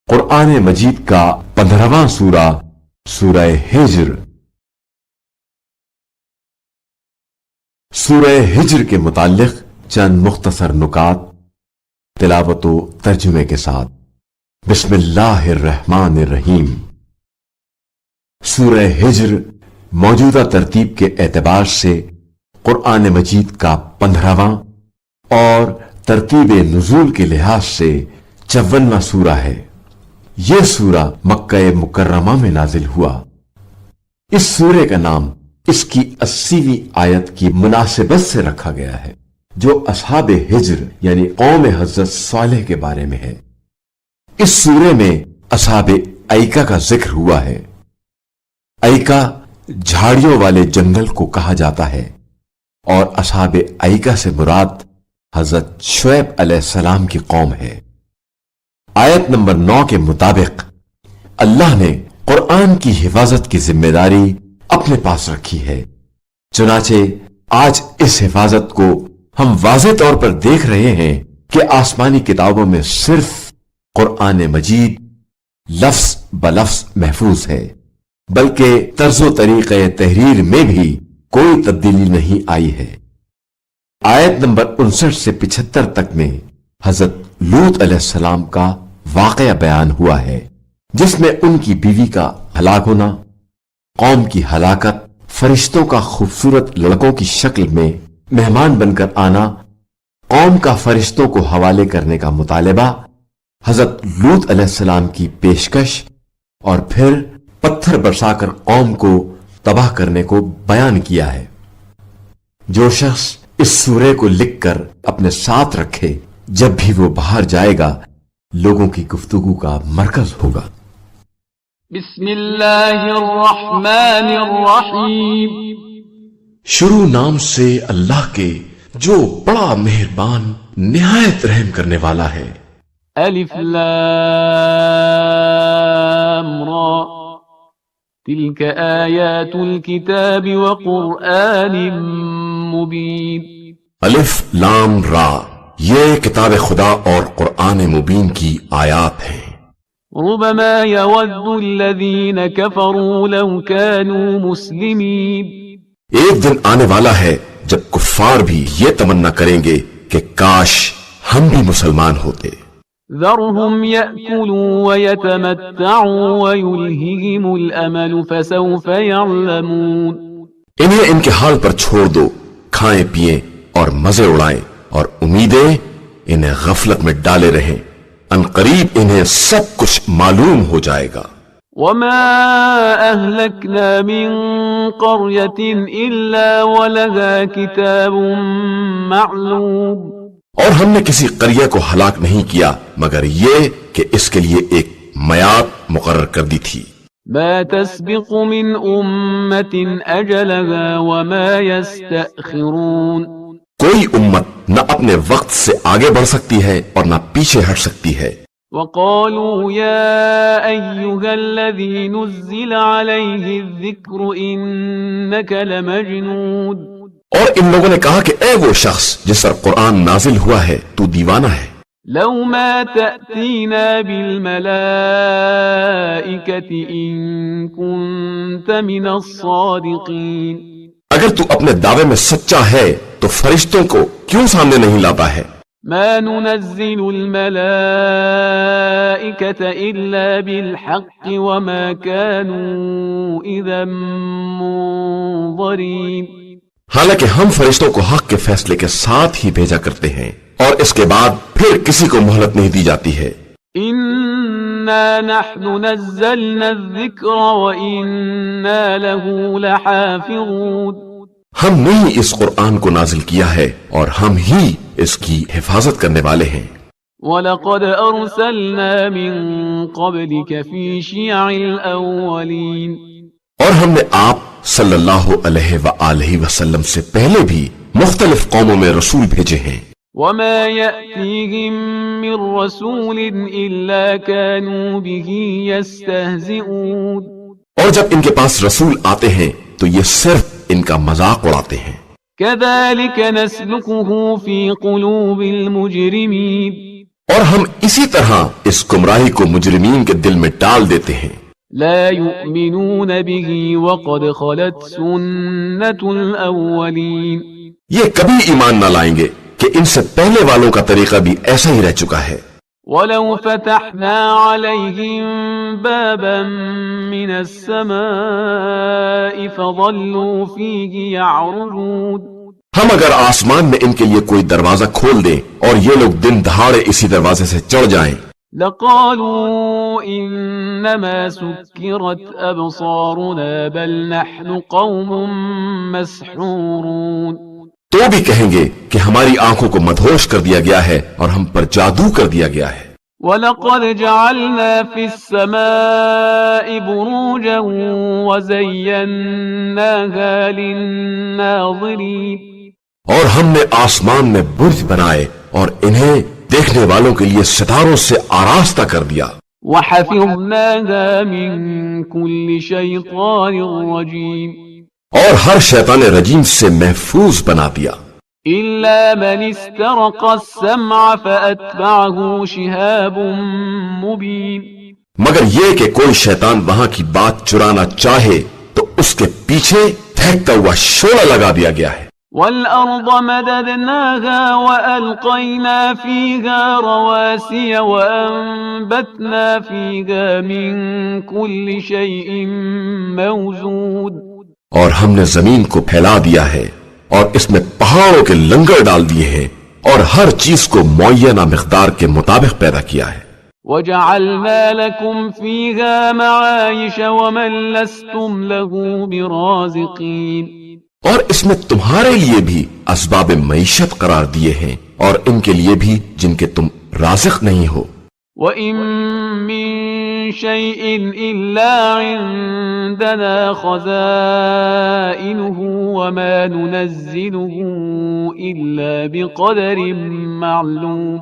قرآن مجید کا 15واں سورہ سورہ ہجر۔ سورہ ہجر کے متعلق چند مختصر نکات تلاوت و ترجمے کے ساتھ۔ بسم اللہ الرحمن الرحیم۔ سورہ ہجر موجودہ ترتیب کے اعتبار سے قرآن مجید کا 15واں اور ترتیب نزول کے لحاظ سے 54واں سورہ ہے۔ یہ سورہ مکہ مکرمہ میں نازل ہوا۔ اس سورے کا نام اس کی 80ویں آیت کی مناسبت سے رکھا گیا ہے، جو اصحاب ہجر یعنی قوم حضرت صالح کے بارے میں ہے۔ اس سورے میں اصحاب ایکا کا ذکر ہوا ہے۔ ایکا جھاڑیوں والے جنگل کو کہا جاتا ہے، اور اصحاب ایکا سے مراد حضرت شعیب علیہ السلام کی قوم ہے۔ آیت نمبر 9 کے مطابق اللہ نے قرآن کی حفاظت کی ذمہ داری اپنے پاس رکھی ہے، چنانچہ آج اس حفاظت کو ہم واضح طور پر دیکھ رہے ہیں کہ آسمانی کتابوں میں صرف قرآن مجید لفظ بلفظ محفوظ ہے، بلکہ طرز و طریقہ تحریر میں بھی کوئی تبدیلی نہیں آئی ہے۔ آیت نمبر 59 سے 75 تک میں حضرت لوط علیہ السلام کا واقعہ بیان ہوا ہے، جس میں ان کی بیوی کا ہلاک ہونا، قوم کی ہلاکت، فرشتوں کا خوبصورت لڑکوں کی شکل میں مہمان بن کر آنا، قوم کا فرشتوں کو حوالے کرنے کا مطالبہ، حضرت لوط علیہ السلام کی پیشکش، اور پھر پتھر برسا کر قوم کو تباہ کرنے کو بیان کیا ہے۔ جو شخص اس سورے کو لکھ کر اپنے ساتھ رکھے، جب بھی وہ باہر جائے گا لوگوں کی گفتگو کا مرکز ہوگا۔ بسم اللہ الرحمن الرحیم۔ شروع نام سے اللہ کے جو بڑا مہربان نہایت رحم کرنے والا ہے۔ الف لام را تلک آیات الكتاب وقرآن مبین۔ الف لام را، یہ کتاب خدا اور قرآن مبین کی آیات ہیں۔ ربما يود الذين كفروا لو كانوا مسلمين۔ ایک دن آنے والا ہے جب کفار بھی یہ تمنا کریں گے کہ کاش ہم بھی مسلمان ہوتے۔ ذرهم يأكلوا ويتمتعوا ويلههم الأمل فسوف يعلمون۔ انہیں ان کے حال پر چھوڑ دو، کھائیں پیئیں اور مزے اڑائیں، اور امیدیں انہیں غفلت میں ڈالے رہیں، ان قریب انہیں سب کچھ معلوم ہو جائے گا۔ وما أهلكنا من قرية إلا ولها كتاب معلوم۔ اور ہم نے کسی قریہ کو ہلاک نہیں کیا مگر یہ کہ اس کے لیے ایک میعاد مقرر کر دی تھی۔ ما تسبق من أمة أجلها وما يستأخرون۔ کوئی امت نہ اپنے وقت سے آگے بڑھ سکتی ہے اور نہ پیچھے ہٹ سکتی ہے۔ وقالوا يا أيها الذي نزل عليه الذكر إنك لمجنون۔ اور ان لوگوں نے کہا کہ اے وہ شخص جس پر قرآن نازل ہوا ہے تو دیوانہ ہے۔ لو ما تأتينا بالملائكة إن كنت من الصادقين۔ اگر تو اپنے دعوے میں سچا ہے تو فرشتوں کو کیوں سامنے نہیں لاتا ہے؟ ما ننزل الملائكة إلا بالحق وما كانوا إذا منظرين۔ حالانکہ ہم فرشتوں کو حق کے فیصلے کے ساتھ ہی بھیجا کرتے ہیں، اور اس کے بعد پھر کسی کو مہلت نہیں دی جاتی ہے۔ إنا نحن نزلنا الذكر وإنا له لحافظون۔ ہم نے ہی اس قرآن کو نازل کیا ہے اور ہم ہی اس کی حفاظت کرنے والے ہیں۔ وَلَقَدْ أَرْسَلْنَا مِن قَبْلِكَ فِي شِيَعِ الْأَوَّلِينَ۔ اور ہم نے آپ صلی اللہ علیہ وآلہ وسلم سے پہلے بھی مختلف قوموں میں رسول بھیجے ہیں۔ وَمَا يَأْتِيهِم مِّن رَّسُولٍ إِلَّا كَانُوا بِهِ يَسْتَهْزِئُونَ۔ اور جب ان کے پاس رسول آتے ہیں تو یہ صرف ان کا مذاق اڑاتے ہیں۔ كَذَلِكَ نَسْلُكُهُ فِي قُلُوبِ الْمُجْرِمِينَ۔ اور ہم اسی طرح اس گمراہی کو مجرمین کے دل میں ڈال دیتے ہیں. لا يؤمنون به وقد خلت سنة الأولين. یہ کبھی ایمان نہ لائیں گے کہ ان سے پہلے والوں کا طریقہ بھی ایسا ہی رہ چکا ہے. ولو فتحنا عليهم بابا من السماء فظلوا فيه يعرجون. ہم اگر آسمان میں ان کے لیے کوئی دروازہ کھول دیں اور یہ لوگ دن دہاڑے اسی دروازے سے چڑھ جائیں لقالوا انما سكرت ابصارنا بل نحن قوم مسحورون. تو بھی کہیں گے کہ ہماری آنکھوں کو مدہوش کر دیا گیا ہے اور ہم پر جادو کر دیا گیا ہے. وَلَقَدْ جَعَلْنَا فِي السَّمَاءِ بُرُوجًا وَزَيَّنَّاهَا لِلنَّاظِرِينَ. اور ہم نے آسمان میں برج بنائے اور انہیں دیکھنے والوں کے لیے ستاروں سے آراستہ کر دیا. وَحَفِظْنَاهَا مِن كُلِّ شَيْطَانٍ رَجِيمٍ. اور ہر شیطان رجیم سے محفوظ بنا دیا. إِلَّا مَنِ اسْتَرَقَ السَّمْعَ فَأَتْبَعَهُ شِهَابٌ مُبِينٌ. مگر یہ کہ کوئی شیطان وہاں کی بات چرانا چاہے تو اس کے پیچھے پھینکتا ہوا شعلہ لگا دیا گیا ہے. وَالْأَرْضَ مَدَدْنَاهَا وَأَلْقَيْنَا فِيهَا رَوَاسِيَ وَأَنبَتْنَا فِيهَا مِن كُلِّ شَيْءٍ مَّوْزُونٍ. اور ہم نے زمین کو پھیلا دیا ہے اور اس میں پہاڑوں کے لنگر ڈال دیے ہیں اور ہر چیز کو معینہ مقدار کے مطابق پیدا کیا ہے. وَجَعَلْنَا لَكُمْ فِيهَا مَعَايِشَ وَمَن لَّسْتُمْ لَهُ بِرَازِقِينَ. اور اس میں تمہارے لیے بھی اسباب معیشت قرار دیے ہیں اور ان کے لیے بھی جن کے تم رازق نہیں ہو. وَإِن مِّن شَيْءٍ إِلَّا عِندَنَا خَزَائِنُهُ وَمَا نُنَزِّلُهُ إِلَّا بِقَدَرٍ مَّعْلُومٍ.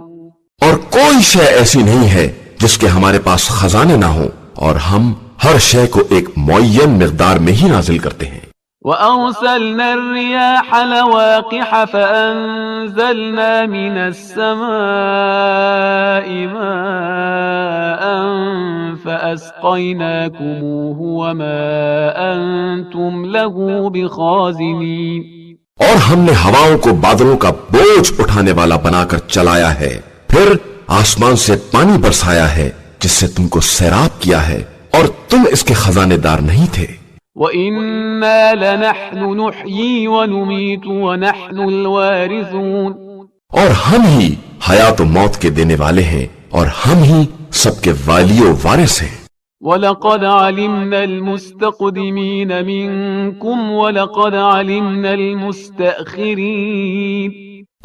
اور کوئی شے ایسی نہیں ہے جس کے ہمارے پاس خزانے نہ ہوں اور ہم ہر شے کو ایک معین مقدار میں ہی نازل کرتے ہیں. وَأَرْسَلْنَا الرِّيَاحَ لَوَاقِحَ فَأَنزَلْنَا مِنَ السَّمَاءِ مَاءً فَأَسْقَيْنَاكُمُوهُ وَمَا أَنْتُمْ لَهُ بِخَازِنِينَ. اور ہم نے ہواؤں کو بادلوں کا بوجھ اٹھانے والا بنا کر چلایا ہے، پھر آسمان سے پانی برسایا ہے جس سے تم کو سیراب کیا ہے اور تم اس کے خزانے دار نہیں تھے. وَإِنَّا لَنَحْنُ نُحْيِي وَنُمِيتُ وَنَحْنُ الْوَارِثُونَ. اور ہم ہی حیات و موت کے دینے والے ہیں اور ہم ہی سب کے والی و وارث ہیں. وَلَقَدْ عَلِمْنَا الْمُسْتَقْدِمِينَ مِنْكُمْ وَلَقَدْ عَلِمْنَا الْمُسْتَأْخِرِينَ.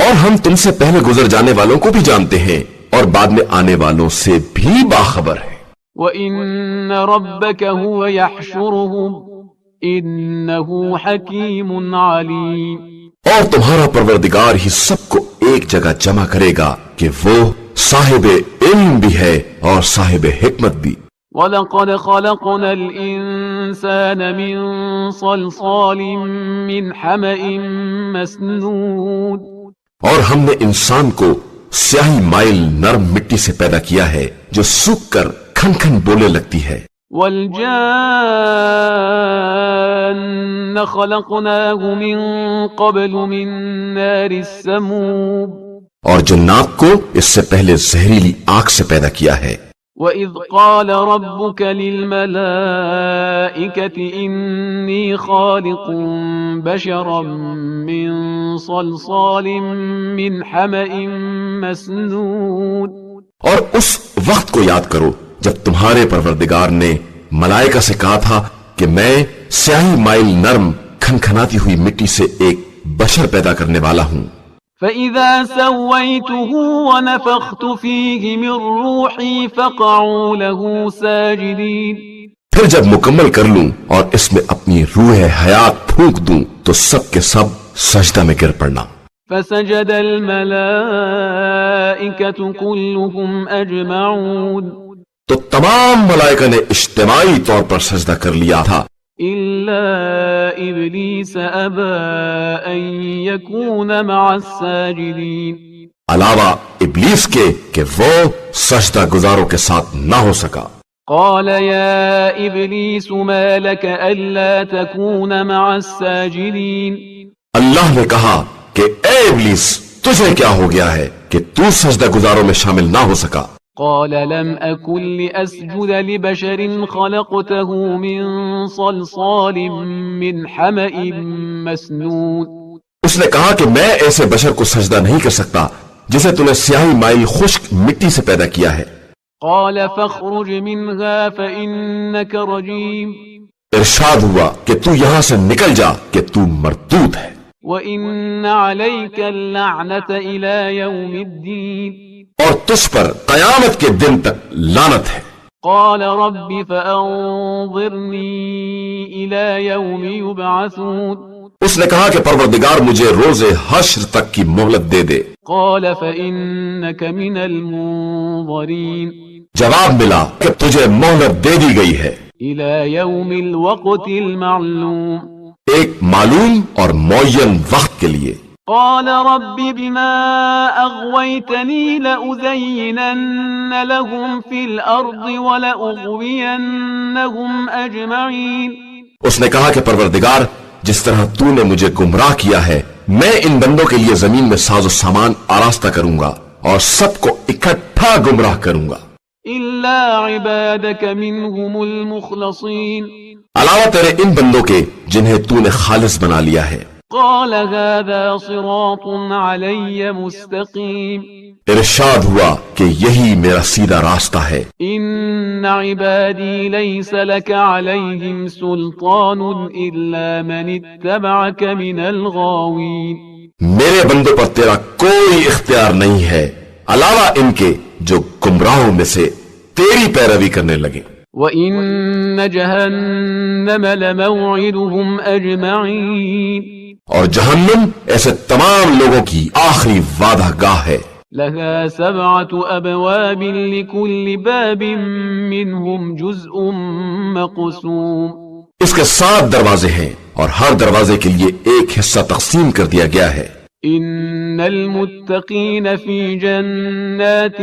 اور ہم تم سے پہلے گزر جانے والوں کو بھی جانتے ہیں اور بعد میں آنے والوں سے بھی باخبر ہیں. وَإِنَّ رَبَّكَ هُوَ يَحْشُرُهُمْ إِنَّهُ حَكِيمٌ عَلِيمٌ. اور تمہارا پروردگار ہی سب کو ایک جگہ جمع کرے گا کہ وہ صاحب علم بھی ہے اور صاحب حکمت بھی. وَلَقَدْ خَلَقْنَا الْإِنسَانَ مِنْ صَلْصَالٍ مِّنْ حَمَإٍ مَّسْنُونٍ. اور ہم نے انسان کو سیاہی مائل نرم مٹی سے پیدا کیا ہے جو سوکھ کر کھن کھن بولنے لگتی ہے. وَالْجَانَّ خَلَقْنَاهُ مِن قَبْلُ مِن نَّارِ السَّمُومِ. اور جنات کو اس سے پہلے زہریلی آگ سے پیدا کیا ہے. وَإِذْ قَالَ رَبُّكَ لِلْمَلَائِكَةِ إِنِّي خَالِقٌ بَشَرًا مِّن صَلْصَالٍ مِّنْ حَمَإٍ مَّسْنُونٍ. اور اس وقت کو یاد کرو جب تمہارے پروردگار نے ملائکہ سے کہا تھا کہ میں سیاہی مائل نرم کھنکھناتی ہوئی مٹی سے ایک بشر پیدا کرنے والا ہوں. فَإِذَا سَوَّيْتُهُ وَنَفَخْتُ فِيهِ مِن رُّوحِي فَقَعُوا لَهُ سَاجِدِينَ. پھر جب مکمل کر لوں اور اس میں اپنی روح حیات پھونک دوں تو سب کے سب سجدہ میں گر پڑنا. فَسَجَدَ الْمَلَائِكَةُ كُلُّهُمْ أَجْمَعُونَ. تو تمام ملائکہ نے اجتماعی طور پر سجدہ کر لیا تھا إِلَّا إِبْلِيسَ أَبَى أَن يَكُونَ مَعَ السَّاجِدِينَ. علاوہ ابلیس کے کہ وہ سجدہ گزاروں کے ساتھ نہ ہو سکا۔ قال يا إبليس ما لك ألا تكون مع الساجدين اللہ نے کہا کہ اے ابلیس تجھے کیا ہو گیا ہے کہ تو سجدہ گزاروں میں شامل نہ ہو سکا؟ قال لم أكن لأسجد لبشر خلقته من صلصال من حمأ مسنون۔ اس نے کہا کہ میں ایسے بشر کو سجدہ نہیں کر سکتا جسے تو نے سیاہی مائل خشک مٹی سے پیدا کیا ہے۔ قال فاخرج منها فإنك رجيم ارشاد ہوا کہ تو یہاں سے نکل جا کہ تو مردود ہے، وإن عليك اللعنة إلى يوم الدين اور تجھ پر قیامت کے دن تک لعنت ہے۔ قال رب فأنظرني إلى يوم يبعثون اس نے کہا کہ پروردگار مجھے روز حشر تک کی مہلت دے دے۔ قال فإنك من المنظرين جواب ملا کہ تجھے مہلت دے دی گئی ہے إلى يوم الوقت المعلوم۔ ایک معلوم اور معین وقت کے لیے۔ قال رب بما أغويتني لأزينن لهم في الأرض ولأغوينهم أجمعين۔ اس نے کہا کہ پروردگار جس طرح تو نے مجھے گمراہ کیا ہے میں ان بندوں کے لیے زمین میں ساز و سامان آراستہ کروں گا اور سب کو اکٹھا گمراہ کروں گا إلا عبادك منهم المخلصين۔ علاوہ تیرے ان بندوں کے جنہیں تو نے خالص بنا لیا ہے۔ قال هذا صراط علي مستقيم۔ ارشاد ہوا کہ یہی میرا سیدھا راستہ ہے۔ إن عبادي ليس لك عليهم سلطان إلا من اتبعك من الغاوين۔ میرے بندوں پر تیرا کوئی اختیار نہیں ہے علاوہ ان کے جو گمراہوں میں سے تیری پیروی کرنے لگے۔ وَإِنَّ جَهَنَّمَ لَمَوْعِدُهُمْ أَجْمَعِينَ۔ اور جہنم ایسے تمام لوگوں کی آخری وعدہ گاہ ہے۔ لَهَا سَبْعَةُ أَبْوَابٍ لِكُلِّ بَابٍ مِّنْهُمْ جُزْءٌ مَّقْسُومٌ۔ اس کے 7 دروازے ہیں اور ہر دروازے کے لیے ایک حصہ تقسیم کر دیا گیا ہے۔ إِنَّ الْمُتَّقِينَ فِي جَنَّاتٍ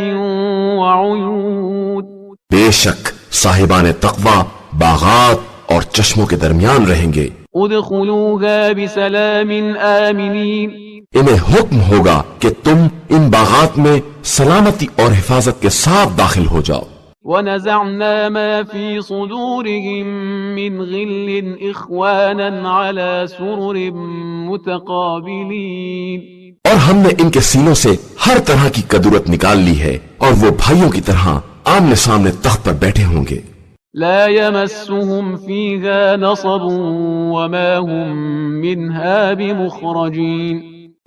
وَعُيُونٍ۔ بے شک صاحبان تقوی باغات اور چشموں کے درمیان رہیں گے۔ ادخلوها بسلام آمنین۔ انہیں حکم ہوگا کہ تم ان باغات میں سلامتی اور حفاظت کے ساتھ داخل ہو جاؤ۔ ونزعنا ما في صدورهم من غل إخوانا على سرر متقابلين۔ اور ہم نے ان کے سینوں سے ہر طرح کی کدورت نکال لی ہے اور وہ بھائیوں کی طرح آمنے سامنے تخت پر بیٹھے ہوں گے۔ لا يمسهم فيها نصب وما هم منها بمخرجين۔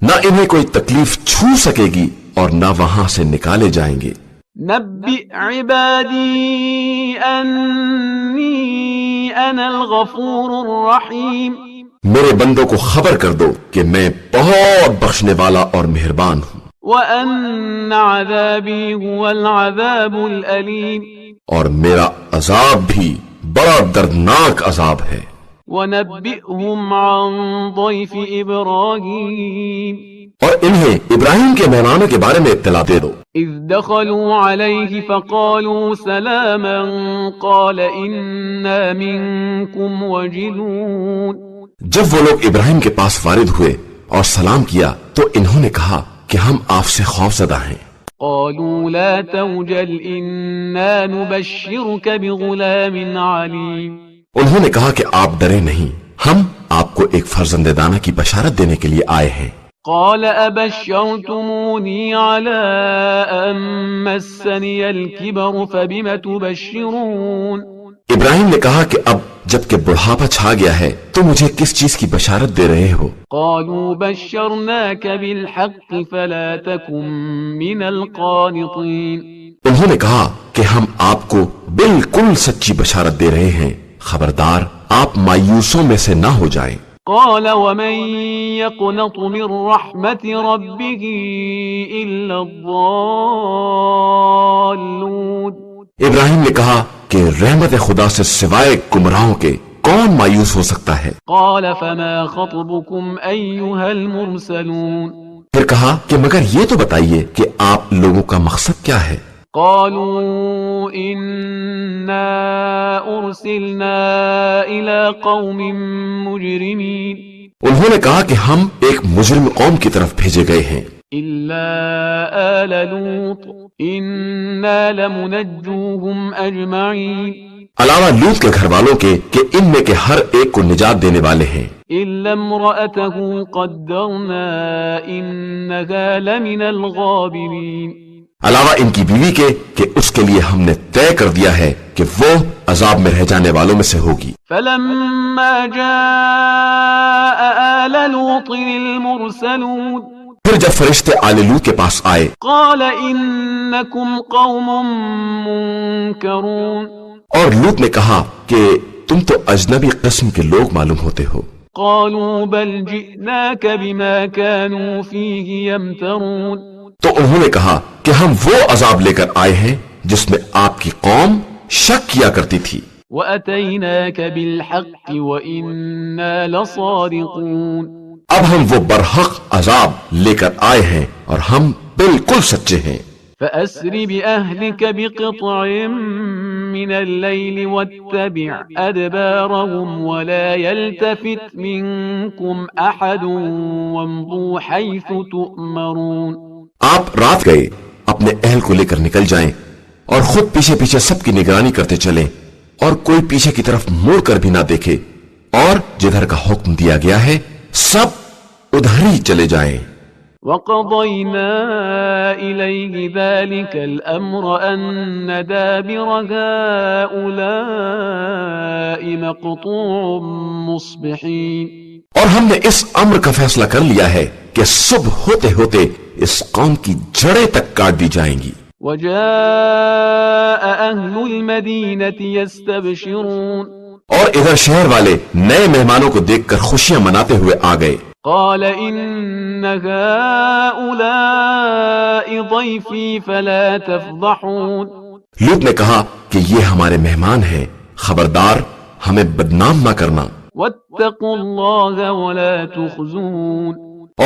نہ انہیں کوئی تکلیف چھو سکے گی اور نہ وہاں سے نکالے جائیں گے۔ نبئ عبادی انی انا الغفور الرحیم۔ میرے بندوں کو خبر کر دو کہ میں بہت بخشنے والا اور مہربان ہوں۔ وَأَنَّ عَذَابِي هُوَ الْعَذَابُ الْأَلِيمُ۔ اور میرا عذاب بھی بڑا دردناک عذاب ہے۔ وَنَبِّئْهُمْ عَنْ ضَيْفِ إِبْرَاهِيمَ۔ اور انہیں ابراہیم کے مہمانوں کے بارے میں اطلاع دے دو۔ إِذْ دَخَلُوا عَلَيْهِ فَقَالُوا سَلَامًا قَالَ إِنَّا مِنْكُمْ وَجِلُونَ۔ جب وہ لوگ ابراہیم کے پاس وارد ہوئے اور سلام کیا تو انہوں نے کہا کہ ہم آپ سے خوف زدہ ہیں۔ قالوا لا توجل إنا نبشرك بغلام عليم۔ انہوں نے کہا کہ آپ ڈرے نہیں، ہم آپ کو ایک فرزند دانا کی بشارت دینے کے لیے آئے ہیں۔ قال أبشرتموني على أن مسني الكبر فبم تبشرون۔ ابراہیم نے کہا کہ اب جب کہ بڑھاپا چھا گیا ہے تو مجھے کس چیز کی بشارت دے رہے ہو؟ قالوا بشرناك بالحق فلا تكن من القانطين۔ انہوں نے کہا کہ ہم آپ کو بالکل سچی بشارت دے رہے ہیں، خبردار آپ مایوسوں میں سے نہ ہو جائیں۔ قال ومن يقنط من رحمة ربه إلا الضالون۔ ابراہیم نے کہا کہ رحمت خدا سے سوائے گمراہوں کے کون مایوس ہو سکتا ہے؟ قال فما خطبكم أيها المرسلون۔ پھر کہا کہ مگر یہ تو بتائیے کہ آپ لوگوں کا مقصد کیا ہے؟ قالوا إنا أرسلنا إلى قوم مجرمين انہوں نے کہا کہ ہم ایک مجرم قوم کی طرف بھیجے گئے ہیں، إلا آل لوط إنا لمنجوهم أجمعين علاوہ لوط کے گھر والوں کے کہ ان میں کے ہر ایک کو نجات دینے والے ہیں، إلا امرأته قدرنا إنها لمن الغابرين علاوہ ان کی بیوی کے کہ اس کے لیے ہم نے طے کر دیا ہے کہ وہ عذاب میں رہ جانے والوں میں سے ہوگی۔ فلما جاء آل لوط المرسلون پھر جب فرشتے آل لوط کے پاس آئے، قال إنكم قوم منكرون اور لوط نے کہا کہ تم تو اجنبی قسم کے لوگ معلوم ہوتے ہو۔ قالوا بل جئناك بما كانوا فيه يمترون تو انہوں نے کہا کہ ہم وہ عذاب لے کر آئے ہیں جس میں آپ کی قوم شک کیا کرتی تھی، وأتيناك بالحق وإنا لصادقون اب ہم وہ برحق عذاب لے کر آئے ہیں اور ہم بالکل سچے ہیں۔ فأسر بأهلك بقطع من الليل واتبع أدبارهم ولا يلتفت منكم أحد وامضوا حيث تؤمرون آپ رات گئے اپنے اہل کو لے کر نکل جائیں اور خود پیچھے پیچھے سب کی نگرانی کرتے چلیں اور کوئی پیچھے کی طرف مڑ کر بھی نہ دیکھے، اور جدھر کا حکم دیا گیا ہے سب ادھر ہی چلے جائیں۔ وقضينا إليه ذلك الأمر أن دابر هؤلاء مقطوع مصبحين اور ہم نے اس امر کا فیصلہ کر لیا ہے کہ صبح ہوتے ہوتے اس قوم کی جڑیں تک کاٹ دی جائیں گی۔ وجاء أهل المدينة يستبشرون اور ادھر شہر والے نئے مہمانوں کو دیکھ کر خوشیاں مناتے ہوئے آ گئے۔ قال إن هؤلاء ضيفي فلا تفضحون لوط نے کہا کہ یہ ہمارے مہمان ہیں، خبردار ہمیں بدنام نہ کرنا، واتقوا الله ولا تخزون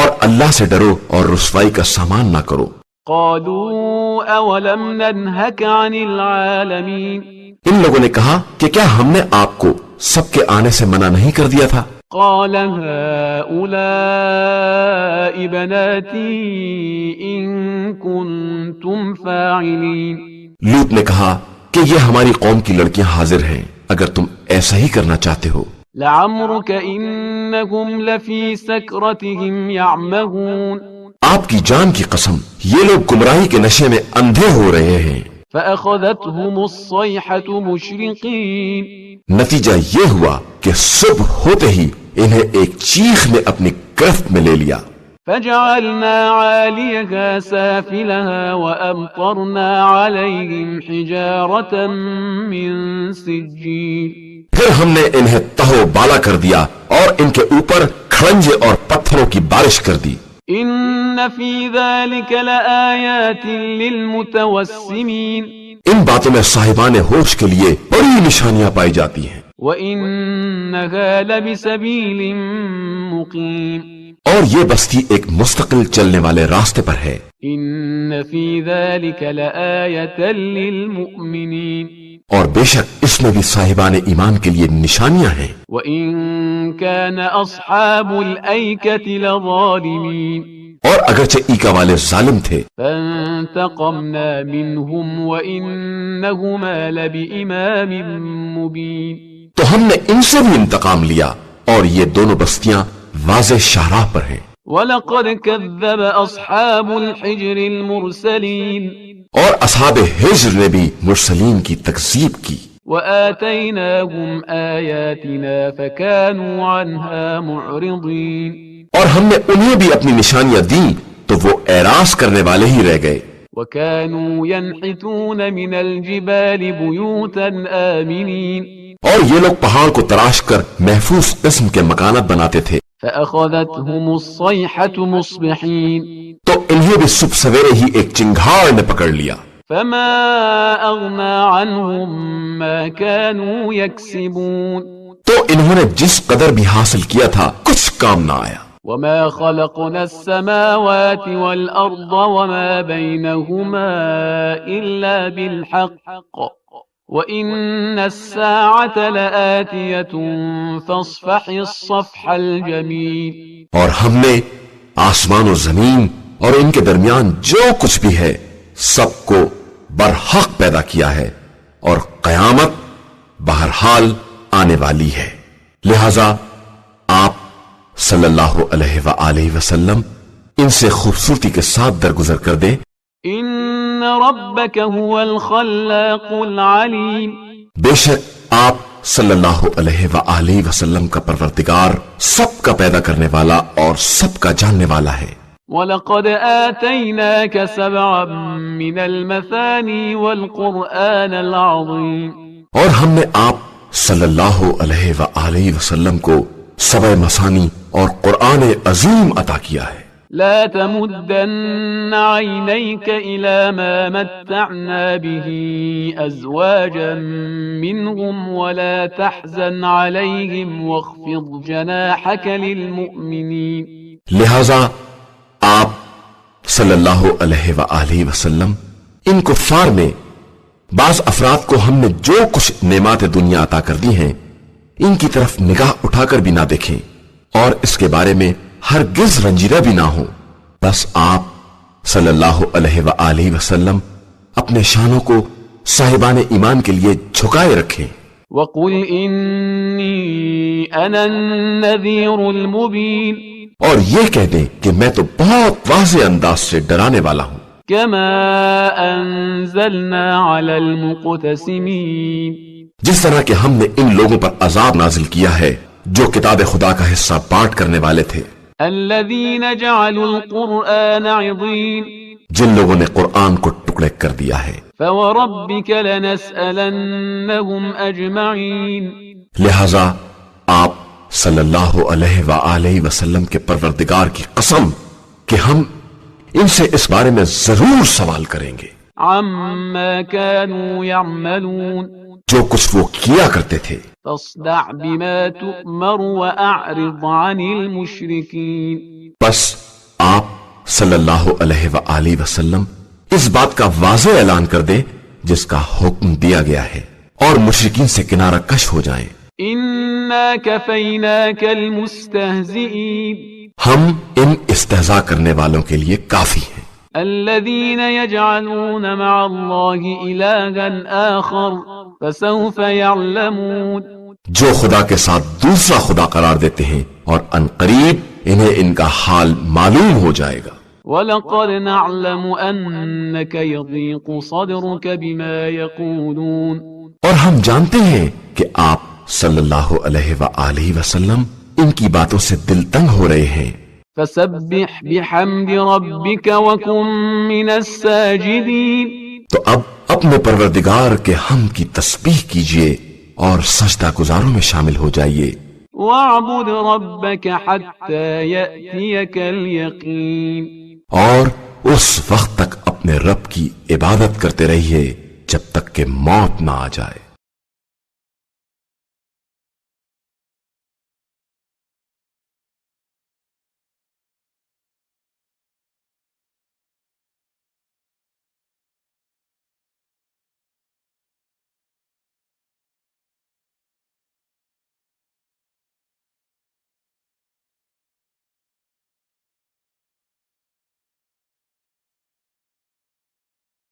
اور اللہ سے ڈرو اور رسوائی کا سامان نہ کرو۔ قالوا أولم ننهك عن العالمين ان لوگوں نے کہا کہ کیا ہم نے آپ کو سب کے آنے سے منع نہیں کر دیا تھا؟ قال هؤلاء بناتي إن كنتم فاعلين لوط نے کہا کہ یہ ہماری قوم کی لڑکیاں حاضر ہیں اگر تم ایسا ہی کرنا چاہتے ہو۔ لعمرك إنهم لفي سكرتهم يعمهون آپ کی جان کی قسم یہ لوگ گمراہی کے نشے میں اندھے ہو رہے ہیں۔ فأخذتهم الصيحة مشرقين نتیجہ یہ ہوا کہ صبح ہوتے ہی انہیں ایک چیخ نے اپنی گرفت میں لے لیا۔ فجعلنا عاليها سافلها وأمطرنا عليهم حجارة من سجيل پھر ہم نے انہیں تہو بالا کر دیا اور ان کے اوپر کھڑنجے اور پتھروں کی بارش کر دی۔ إن في ذلك لآيات للمتوسمين ان باتوں میں صاحبان ہوش کے لیے بڑی نشانیاں پائی جاتی ہیں، وإنها لبسبيل مقيم اور یہ بستی ایک مستقل چلنے والے راستے پر ہے۔ إن في ذلك لآية للمؤمنين اور بے شک اس میں بھی صاحبان ایمان کے لیے نشانیاں ہیں۔ وإن كان أصحاب الأيكة لظالمين اور اگرچہ ایکا والے ظالم تھے فانتقمنا منهم وإنهما لبإمام مبين تو ہم نے ان سے بھی انتقام لیا اور یہ دونوں بستیاں واضح شاہراہ پر ہیں۔ وَلَقَدْ كَذَّبَ أَصْحَابُ الْحِجْرِ الْمُرْسَلِينَ اور اصحاب ہجر نے بھی مرسلین کی تکذیب کی۔ وَآتَيْنَاهُمْ آيَاتِنَا فَكَانُوا عَنْهَا مُعْرِضِينَ اور ہم نے انہیں بھی اپنی نشانیاں دیں تو وہ اعراض کرنے والے ہی رہ گئے۔ وَكَانُوا يَنْحِتُونَ مِنَ الْجِبَالِ بُيُوتًا آمِنِينَ اور یہ لوگ پہاڑ کو تراش کر محفوظ قسم کے مکانات بناتے تھے۔ فأخذتهم الصيحة مصبحين تو انہیں بھی صبح سویرے ہی ایک چنگھاڑ نے پکڑ لیا۔ فما أغنى عنهم ما كانوا يكسبون تو انہوں نے جس قدر بھی حاصل کیا تھا کچھ کام نہ آیا۔ وما خلقنا السماوات والأرض وما بينهما إلا بالحق وإن الساعة لآتية فاصفح الصفح الجميل. اور ہم نے آسمان و زمین اور ان کے درمیان جو کچھ بھی ہے سب کو برحق پیدا کیا ہے اور قیامت بہرحال آنے والی ہے، لہذا آپ صلی اللہ علیہ وآلہ وسلم ان سے خوبصورتی کے ساتھ درگزر کر دیں. ان ربک هو الخلاق العلیم. بے شک آپ صلی اللہ علیہ وآلہ وسلم کا پروردگار سب کا پیدا کرنے والا اور سب کا جاننے والا ہے. وَلَقَدْ آتَيْنَاكَ سَبْعًا مِّنَ الْمَثَانِي وَالْقُرْآنَ الْعَظِيمِ. اور ہم نے آپ صلی اللہ علیہ وآلہ وسلم کو 7 مثانی اور قرآن عظیم عطا کیا ہے. لا تمدن عينيك إلى ما متعنا به أزواجا منهم ولا تحزن عليهم واخفض جناحك للمؤمنين. لہذا آپ صلی اللہ علیہ وآلہ وسلم ان کفار میں بعض افراد کو ہم نے جو کچھ نعمات دنیا عطا کر دی ہیں ان کی طرف نگاہ اٹھا کر بھی نہ دیکھیں اور اس کے بارے میں ہرگز رنجیدہ بھی نہ ہو. بس آپ صلی اللہ علیہ وآلہ وسلم اپنے شانوں کو صاحبان ایمان کے لیے جھکائے رکھیں. وَقُلْ إِنِّي أَنَا النَّذِيرُ الْمُبِينُ. اور یہ کہہ دیں کہ میں تو بہت واضح انداز سے ڈرانے والا ہوں. كَمَا أَنزَلْنَا عَلَى الْمُقْتَسِمِينَ. جس طرح کہ ہم نے ان لوگوں پر عذاب نازل کیا ہے جو کتاب خدا کا حصہ بانٹ کرنے والے تھے. الذين جعلوا القرآن عضين. جن لوگوں نے قرآن کو ٹکڑے کر دیا ہے. فوربك لنسألنهم أجمعين. لہذا آپ صلی اللہ علیہ وآلہ وسلم کے پروردگار کی قسم کہ ہم ان سے اس بارے میں ضرور سوال کریں گے. عما كانوا يعملون. جو کچھ وہ کیا کرتے تھے. فاصدع بما تؤمر وأعرض عن المشركين. بس آپ صلی اللہ علیہ وآلہ وسلم اس بات کا واضح اعلان کر دیں جس کا حکم دیا گیا ہے اور مشرکین سے کنارہ کش ہو جائیں. إنا كفيناك المستهزئين. ہم ان استہزاء کرنے والوں کے لیے کافی ہیں. الذين يجعلون مع الله إلها آخر فسوف يعلمون. جو خدا کے ساتھ دوسرا خدا قرار دیتے ہیں اور ان قریب انہیں ان کا حال معلوم ہو جائے گا. وَلَقَدْ نَعْلَمُ أَنَّكَ يَضِيقُ صَدْرُكَ بِمَا يَقُولُونَ. اور ہم جانتے ہیں کہ آپ صلی اللہ علیہ وآلہ وسلم ان کی باتوں سے دل تنگ ہو رہے ہیں. فَسَبِّحْ بِحَمْدِ رَبِّكَ وَكُن مِّنَ السَّاجِدِينَ. تو اب اپنے پروردگار کے حمد کی تسبیح کیجئے اور سجدہ گزاروں میں شامل ہو جائیے. وَاعْبُدْ رَبَّكَ حَتَّى يَأْتِيَكَ الْيَقِينُ. اور اس وقت تک اپنے رب کی عبادت کرتے رہیے جب تک کہ موت نہ آ جائے.